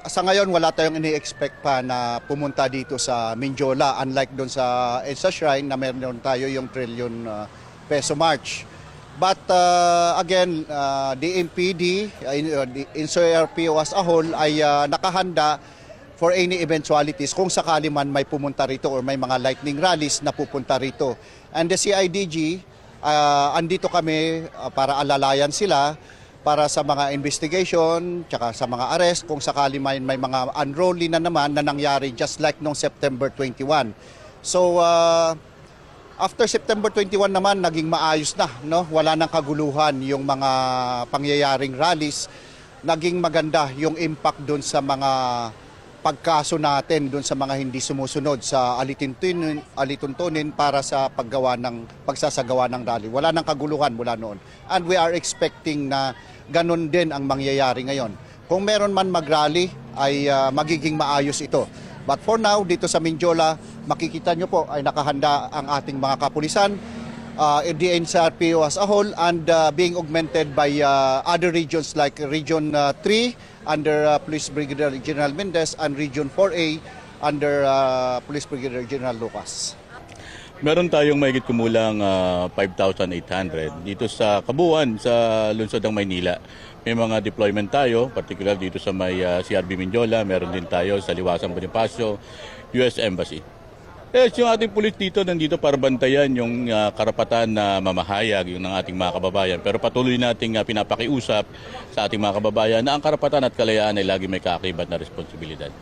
Sa ngayon, wala tayong ini-expect pa na pumunta dito sa Mindiola. Unlike doon sa EDSA Shrine na meron tayo yung trillion peso march. But again, DMPD, NCRPO as a whole ay nakahanda for any eventualities kung sakali man may pumunta rito or may mga lightning rallies na pupunta rito. And the CIDG, andito kami para alalayan sila para sa mga investigation, tsaka sa mga arrest, kung sakali may mga unruly na naman na nangyari just like noong September 21. So, after September 21 naman, naging maayos na, no? Wala nang kaguluhan yung mga pangyayaring rallies. Naging maganda yung impact doon sa mga pagkaso natin, doon sa mga hindi sumusunod sa alituntunin para sa pagsasagawa ng rally. Wala nang kaguluhan mula noon. And we are expecting na ganun din ang mangyayari ngayon. Kung meron man mag-rally, ay magiging maayos ito. But for now, dito sa Mindiola, makikita nyo po ay nakahanda ang ating mga kapulisan, the NCRPO as a whole, and being augmented by other regions like Region 3 under Police Brigadier General Mendez and Region 4A under Police Brigadier General Lucas. Meron tayong mahigit kumulang 5,800 dito sa kabuuan sa lungsod ng Maynila. May mga deployment tayo, particular dito sa may CRB Mindiola, meron din tayo sa Liwasang Bonifacio, US Embassy. Yung ating pulis dito nandito para bantayan yung karapatan na mamahayag yung ng ating mga kababayan. Pero patuloy nating pinapakiusap sa ating mga kababayan na ang karapatan at kalayaan ay lagi may kaakibat na responsibilidad.